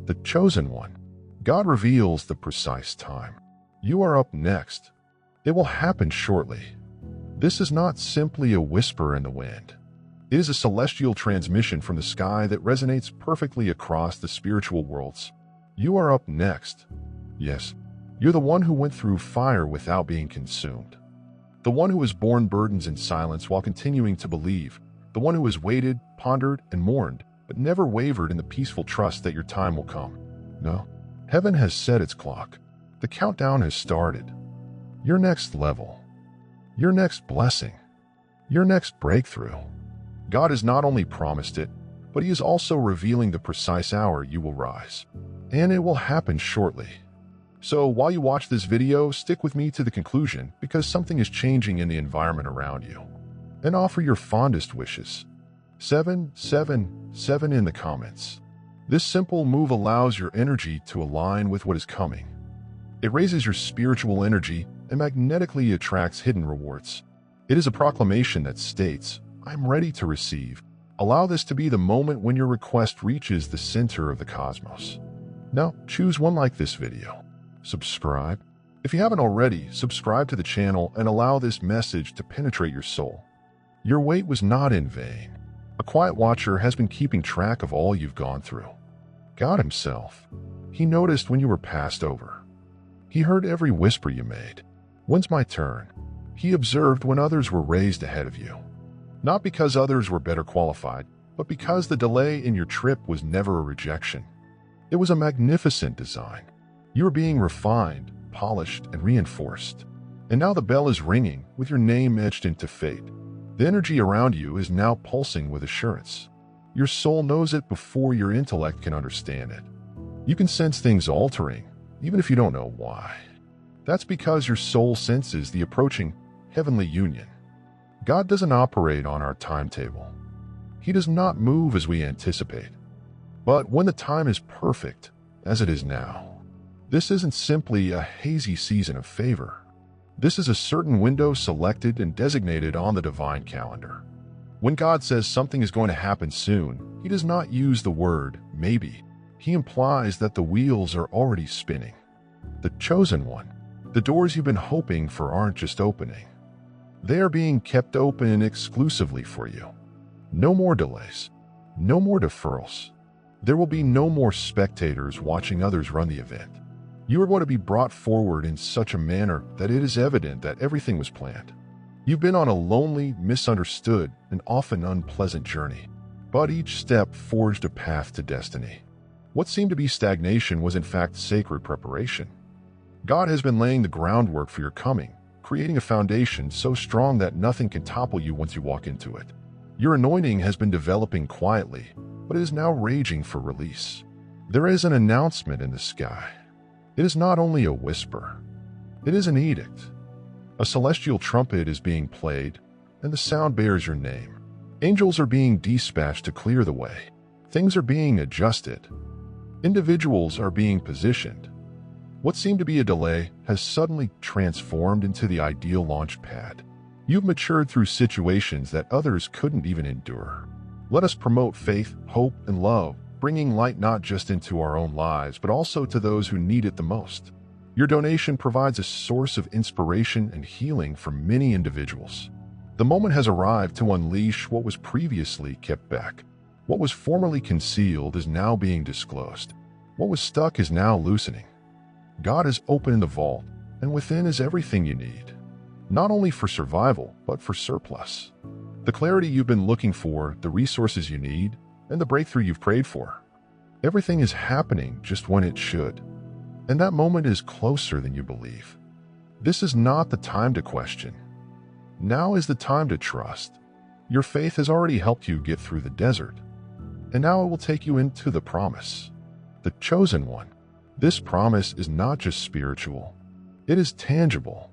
the chosen one. God reveals the precise time. You are up next. It will happen shortly. This is not simply a whisper in the wind. It is a celestial transmission from the sky that resonates perfectly across the spiritual worlds. You are up next. Yes, you're the one who went through fire without being consumed. The one who has borne burdens in silence while continuing to believe. The one who has waited, pondered, and mourned, but never wavered in the peaceful trust that your time will come. No, heaven has set its clock. The countdown has started. Your next level. Your next blessing. Your next breakthrough. God has not only promised it, but He is also revealing the precise hour you will rise. And it will happen shortly. So while you watch this video, stick with me to the conclusion because something is changing in the environment around you. And offer your fondest wishes. 777 in the comments. This simple move allows your energy to align with what is coming. It raises your spiritual energy and magnetically attracts hidden rewards. It is a proclamation that states, I'm ready to receive. Allow this to be the moment when your request reaches the center of the cosmos. Now, choose one like this video. Subscribe. If you haven't already, subscribe to the channel and allow this message to penetrate your soul. Your wait was not in vain. A quiet watcher has been keeping track of all you've gone through. God Himself. He noticed when you were passed over. He heard every whisper you made. When's my turn? He observed when others were raised ahead of you. Not because others were better qualified, but because the delay in your trip was never a rejection. It was a magnificent design. You were being refined, polished, and reinforced. And now the bell is ringing with your name etched into fate. The energy around you is now pulsing with assurance. Your soul knows it before your intellect can understand it. You can sense things altering, even if you don't know why. That's because your soul senses the approaching heavenly union. God doesn't operate on our timetable. He does not move as we anticipate. But when the time is perfect, as it is now, this isn't simply a hazy season of favor. This is a certain window selected and designated on the divine calendar. When God says something is going to happen soon, He does not use the word maybe. He implies that the wheels are already spinning. The chosen one. The doors you've been hoping for aren't just opening. They are being kept open exclusively for you. No more delays. No more deferrals. There will be no more spectators watching others run the event. You are going to be brought forward in such a manner that it is evident that everything was planned. You've been on a lonely, misunderstood, and often unpleasant journey, but each step forged a path to destiny. What seemed to be stagnation was in fact sacred preparation. God has been laying the groundwork for your coming, creating a foundation so strong that nothing can topple you once you walk into it. Your anointing has been developing quietly, but it is now raging for release. There is an announcement in the sky. It is not only a whisper. It is an edict. A celestial trumpet is being played, and the sound bears your name. Angels are being dispatched to clear the way. Things are being adjusted. Individuals are being positioned. What seemed to be a delay has suddenly transformed into the ideal launch pad. You've matured through situations that others couldn't even endure. Let us promote faith, hope, and love, bringing light not just into our own lives, but also to those who need it the most. Your donation provides a source of inspiration and healing for many individuals. The moment has arrived to unleash what was previously kept back. What was formerly concealed is now being disclosed. What was stuck is now loosening. God has opened the vault, and within is everything you need. Not only for survival, but for surplus. The clarity you've been looking for, the resources you need, and the breakthrough you've prayed for. Everything is happening just when it should. And that moment is closer than you believe. This is not the time to question. Now is the time to trust. Your faith has already helped you get through the desert. And now it will take you into the promise. The chosen one. This promise is not just spiritual. It is tangible.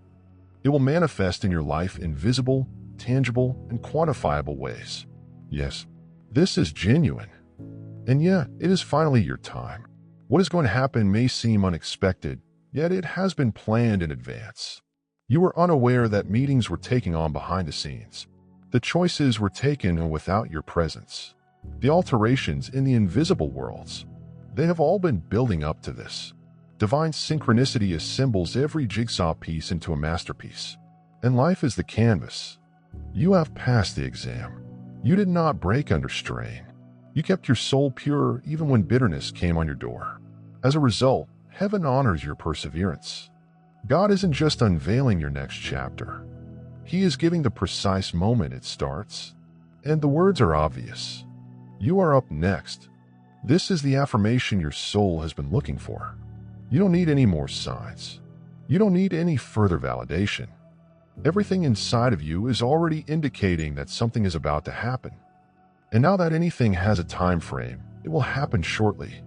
It will manifest in your life in visible, tangible, and quantifiable ways. Yes, this is genuine. And yeah, it is finally your time. What is going to happen may seem unexpected, yet it has been planned in advance. You were unaware that meetings were taking on behind the scenes. The choices were taken without your presence. The alterations in the invisible worlds. They have all been building up to this. Divine synchronicity assembles every jigsaw piece into a masterpiece. And life is the canvas. You have passed the exam. You did not break under strain. You kept your soul pure even when bitterness came on your door. As a result, heaven honors your perseverance. God isn't just unveiling your next chapter. He is giving the precise moment it starts. And the words are obvious. You are up next. This is the affirmation your soul has been looking for. You don't need any more signs. You don't need any further validation. Everything inside of you is already indicating that something is about to happen. And now that anything has a time frame, it will happen shortly.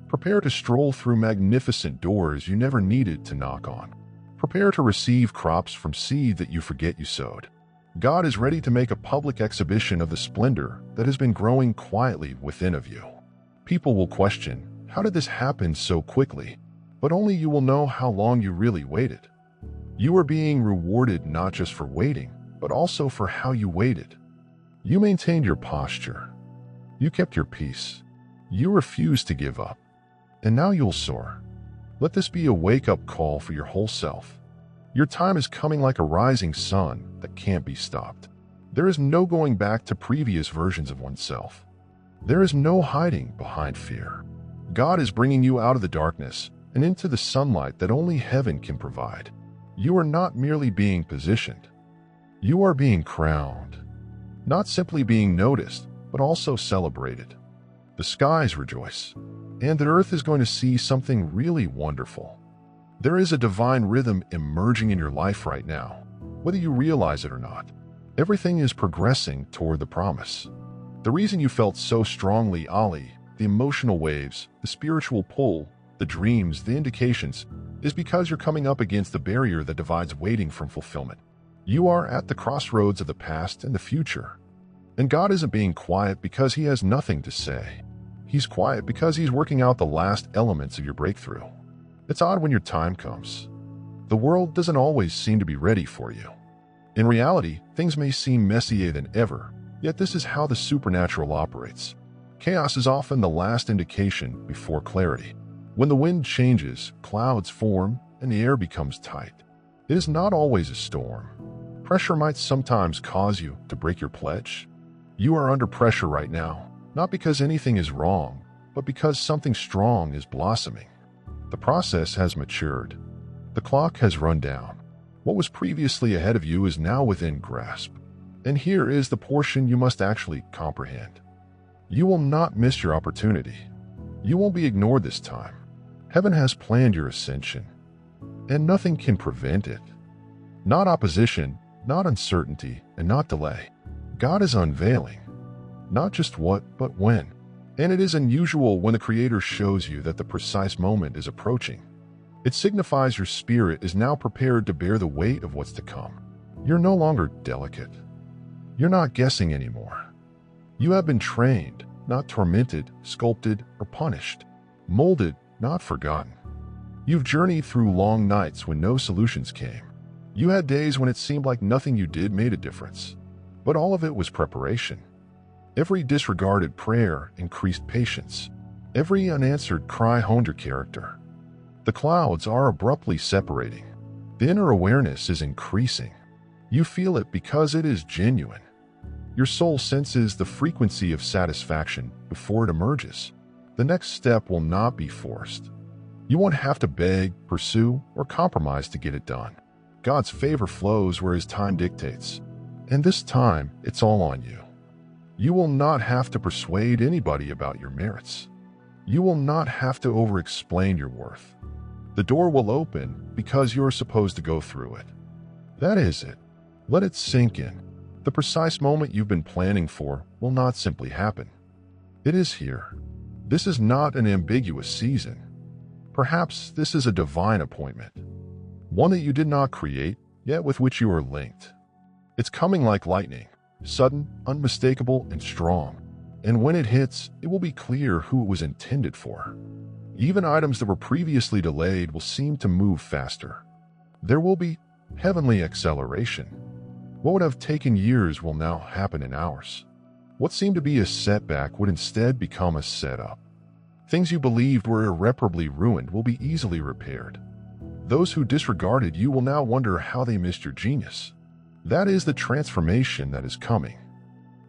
Prepare to stroll through magnificent doors you never needed to knock on. Prepare to receive crops from seed that you forget you sowed. God is ready to make a public exhibition of the splendor that has been growing quietly within of you. People will question, how did this happen so quickly? But only you will know how long you really waited. You are being rewarded not just for waiting, but also for how you waited. You maintained your posture. You kept your peace. You refused to give up. And now you'll soar. Let this be a wake-up call for your whole self. Your time is coming like a rising sun that can't be stopped. There is no going back to previous versions of oneself. There is no hiding behind fear. God is bringing you out of the darkness and into the sunlight that only heaven can provide. You are not merely being positioned. You are being crowned. Not simply being noticed, but also celebrated. The skies rejoice, and the earth is going to see something really wonderful. There is a divine rhythm emerging in your life right now, whether you realize it or not. Everything is progressing toward the promise. The reason you felt so strongly, Ali, the emotional waves, the spiritual pull, the dreams, the indications, is because you're coming up against the barrier that divides waiting from fulfillment. You are at the crossroads of the past and the future. And God isn't being quiet because He has nothing to say. He's quiet because He's working out the last elements of your breakthrough. It's odd when your time comes. The world doesn't always seem to be ready for you. In reality, things may seem messier than ever, yet this is how the supernatural operates. Chaos is often the last indication before clarity. When the wind changes, clouds form, and the air becomes tight. It is not always a storm. Pressure might sometimes cause you to break your pledge. You are under pressure right now, not because anything is wrong, but because something strong is blossoming. The process has matured. The clock has run down. What was previously ahead of you is now within grasp. And here is the portion you must actually comprehend. You will not miss your opportunity. You won't be ignored this time. Heaven has planned your ascension, and nothing can prevent it. Not opposition, not uncertainty, and not delay. God is unveiling, not just what, but when. And it is unusual when the Creator shows you that the precise moment is approaching. It signifies your spirit is now prepared to bear the weight of what's to come. You're no longer delicate. You're not guessing anymore. You have been trained, not tormented, sculpted, or punished. Molded, not forgotten. You've journeyed through long nights when no solutions came. You had days when it seemed like nothing you did made a difference. But all of it was preparation. Every disregarded prayer increased patience. Every unanswered cry honed your character. The clouds are abruptly separating. The inner awareness is increasing. You feel it because it is genuine. Your soul senses the frequency of satisfaction before it emerges. The next step will not be forced. You won't have to beg, pursue, or compromise to get it done. God's favor flows where His time dictates. And this time, it's all on you. You will not have to persuade anybody about your merits. You will not have to over-explain your worth. The door will open because you're supposed to go through it. That is it. Let it sink in. The precise moment you've been planning for will not simply happen. It is here. This is not an ambiguous season. Perhaps this is a divine appointment. One that you did not create, yet with which you are linked. It's coming like lightning, sudden, unmistakable, and strong. And when it hits, it will be clear who it was intended for. Even items that were previously delayed will seem to move faster. There will be heavenly acceleration. What would have taken years will now happen in hours. What seemed to be a setback would instead become a setup. Things you believed were irreparably ruined will be easily repaired. Those who disregarded you will now wonder how they missed your genius. That is the transformation that is coming.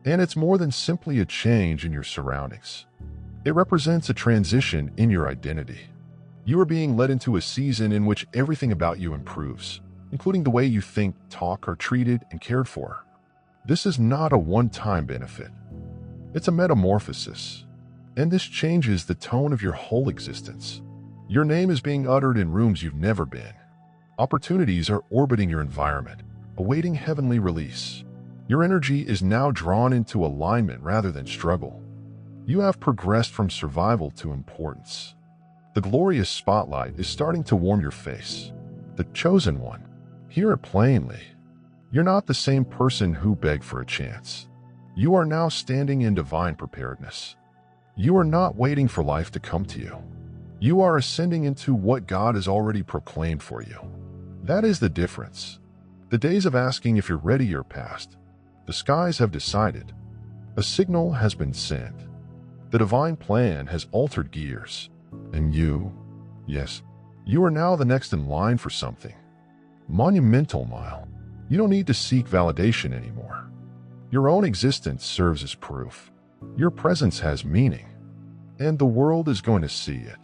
And it's more than simply a change in your surroundings. It represents a transition in your identity. You are being led into a season in which everything about you improves, including the way you think, talk, are treated, and cared for. This is not a one-time benefit. It's a metamorphosis. And this changes the tone of your whole existence. Your name is being uttered in rooms you've never been. Opportunities are orbiting your environment, awaiting heavenly release. Your energy is now drawn into alignment rather than struggle. You have progressed from survival to importance. The glorious spotlight is starting to warm your face. The chosen one. Hear it plainly. You're not the same person who begged for a chance. You are now standing in divine preparedness. You are not waiting for life to come to you. You are ascending into what God has already proclaimed for you. That is the difference. The days of asking if you're ready are past. The skies have decided. A signal has been sent. The divine plan has altered gears. And you, yes, you are now the next in line for something. Monumental mile. You don't need to seek validation anymore. Your own existence serves as proof. Your presence has meaning. And the world is going to see it.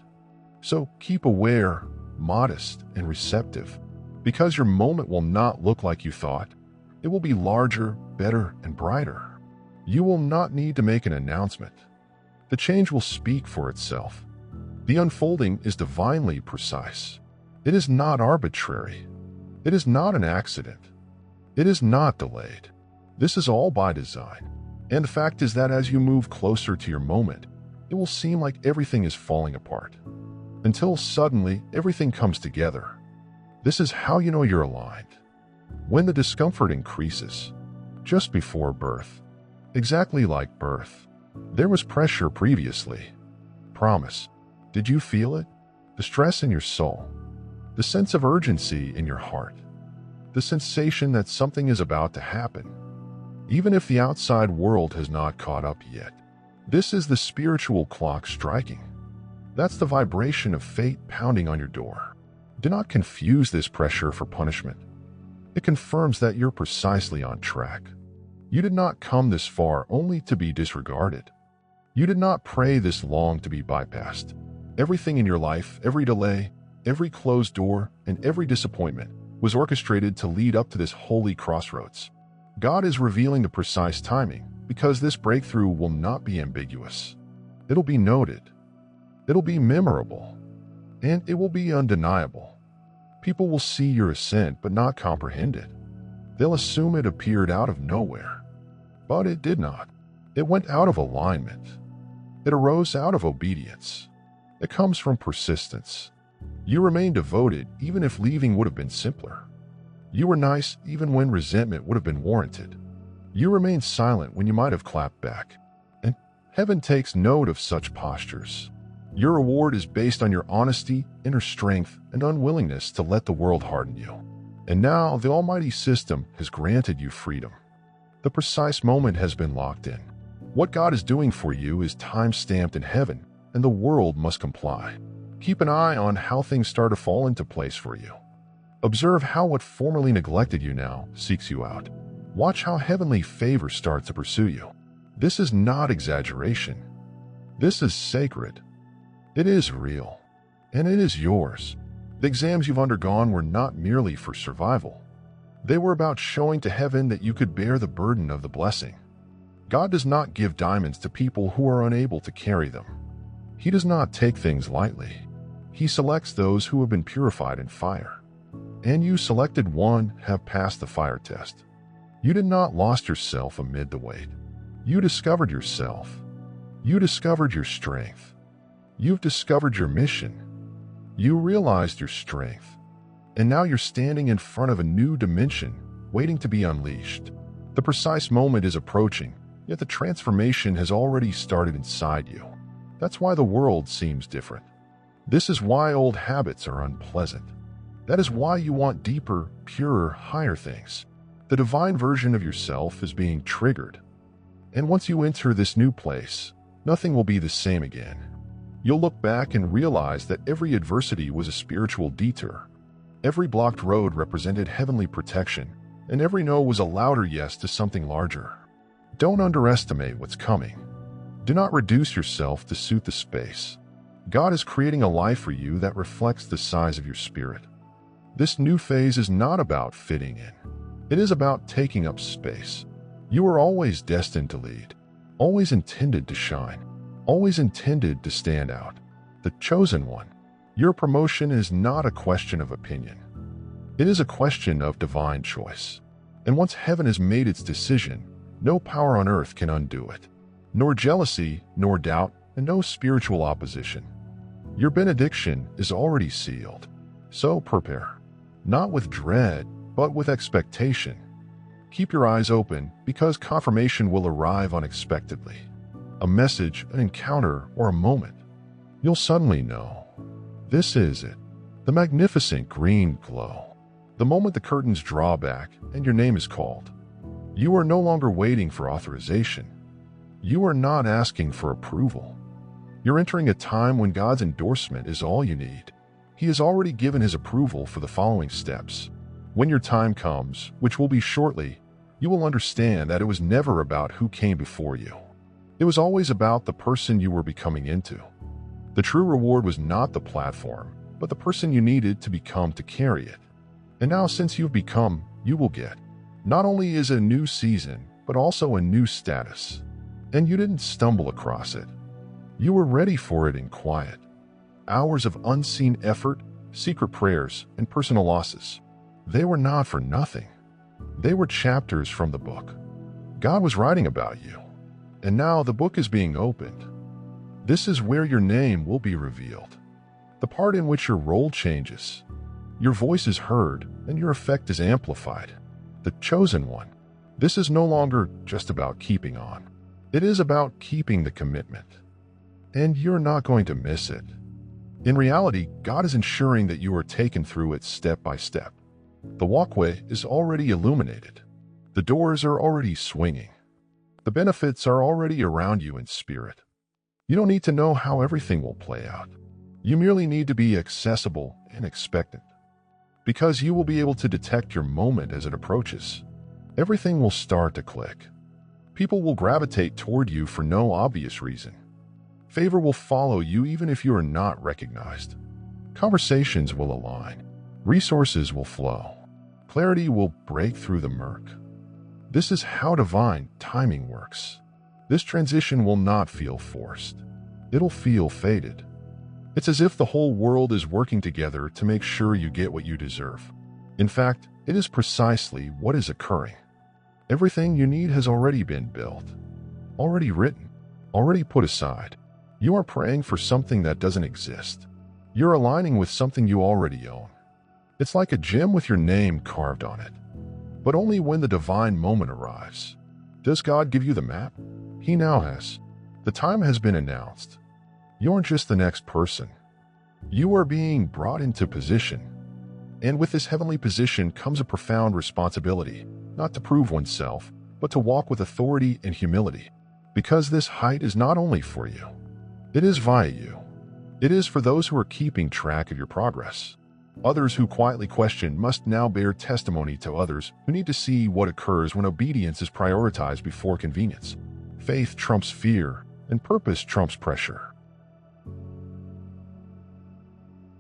So keep aware, modest, and receptive, because your moment will not look like you thought. It will be larger, better, and brighter. You will not need to make an announcement. The change will speak for itself. The unfolding is divinely precise. It is not arbitrary. It is not an accident. It is not delayed. This is all by design. And the fact is that as you move closer to your moment, it will seem like everything is falling apart. Until suddenly, everything comes together. This is how you know you're aligned. When the discomfort increases, just before birth, exactly like birth, there was pressure previously. Promise. Did you feel it? The stress in your soul, the sense of urgency in your heart, the sensation that something is about to happen, even if the outside world has not caught up yet. This is the spiritual clock striking. That's the vibration of fate pounding on your door. Do not confuse this pressure for punishment. It confirms that you're precisely on track. You did not come this far only to be disregarded. You did not pray this long to be bypassed. Everything in your life, every delay, every closed door, and every disappointment was orchestrated to lead up to this holy crossroads. God is revealing the precise timing because this breakthrough will not be ambiguous. It'll be noted. It'll be memorable. And it will be undeniable. People will see your ascent but not comprehend it. They'll assume it appeared out of nowhere. But it did not. It went out of alignment. It arose out of obedience. It comes from persistence. You remain devoted even if leaving would have been simpler. You were nice even when resentment would have been warranted. You remain silent when you might have clapped back. And heaven takes note of such postures. Your reward is based on your honesty, inner strength, and unwillingness to let the world harden you. And now the almighty system has granted you freedom. The precise moment has been locked in. What God is doing for you is time-stamped in heaven, and the world must comply. Keep an eye on how things start to fall into place for you. Observe how what formerly neglected you now seeks you out. Watch how heavenly favor starts to pursue you. This is not exaggeration. This is sacred. It is real. And it is yours. The exams you've undergone were not merely for survival. They were about showing to heaven that you could bear the burden of the blessing. God does not give diamonds to people who are unable to carry them. He does not take things lightly. He selects those who have been purified in fire. And you, selected one, have passed the fire test. You did not lost yourself amid the weight. You discovered yourself. You discovered your strength. You've discovered your mission. You realized your strength. And now you're standing in front of a new dimension, waiting to be unleashed. The precise moment is approaching, yet the transformation has already started inside you. That's why the world seems different. This is why old habits are unpleasant. That is why you want deeper, purer, higher things. The divine version of yourself is being triggered. And once you enter this new place, nothing will be the same again. You'll look back and realize that every adversity was a spiritual detour. Every blocked road represented heavenly protection, and every no was a louder yes to something larger. Don't underestimate what's coming. Do not reduce yourself to suit the space. God is creating a life for you that reflects the size of your spirit. This new phase is not about fitting in. It is about taking up space. You were always destined to lead, always intended to shine, always intended to stand out. The chosen one. Your promotion is not a question of opinion. It is a question of divine choice. And once heaven has made its decision, no power on earth can undo it. Nor jealousy, nor doubt, and no spiritual opposition. Your benediction is already sealed. So prepare. Not with dread, but with expectation. Keep your eyes open because confirmation will arrive unexpectedly. A message, an encounter, or a moment. You'll suddenly know. This is it. The magnificent green glow. The moment the curtains draw back and your name is called. You are no longer waiting for authorization. You are not asking for approval. You're entering a time when God's endorsement is all you need. He has already given his approval for the following steps. When your time comes, which will be shortly, you will understand that it was never about who came before you. It was always about the person you were becoming into. The true reward was not the platform, but the person you needed to become to carry it. And now since you've become, you will get. Not only is it a new season, but also a new status. And you didn't stumble across it. You were ready for it in quiet. Hours of unseen effort, secret prayers, and personal losses. They were not for nothing. They were chapters from the book. God was writing about you. And now the book is being opened. This is where your name will be revealed. The part in which your role changes. Your voice is heard, and your effect is amplified. The chosen one. This is no longer just about keeping on. It is about keeping the commitment. And you're not going to miss it. In reality, God is ensuring that you are taken through it step by step. The walkway is already illuminated. The doors are already swinging. The benefits are already around you in spirit. You don't need to know how everything will play out. You merely need to be accessible and expectant. Because you will be able to detect your moment as it approaches. Everything will start to click. People will gravitate toward you for no obvious reason. Favor will follow you even if you are not recognized. Conversations will align. Resources will flow. Clarity will break through the murk. This is how divine timing works. This transition will not feel forced. It'll feel fated. It's as if the whole world is working together to make sure you get what you deserve. In fact, it is precisely what is occurring. Everything you need has already been built, already written, already put aside. You are praying for something that doesn't exist. You're aligning with something you already own. It's like a gem with your name carved on it. But only when the divine moment arrives. Does God give you the map? He now has. The time has been announced. You aren't just the next person. You are being brought into position. And with this heavenly position comes a profound responsibility, not to prove oneself, but to walk with authority and humility. Because this height is not only for you. It is via you. It is for those who are keeping track of your progress. Others who quietly question must now bear testimony to others who need to see what occurs when obedience is prioritized before convenience. Faith trumps fear, and purpose trumps pressure.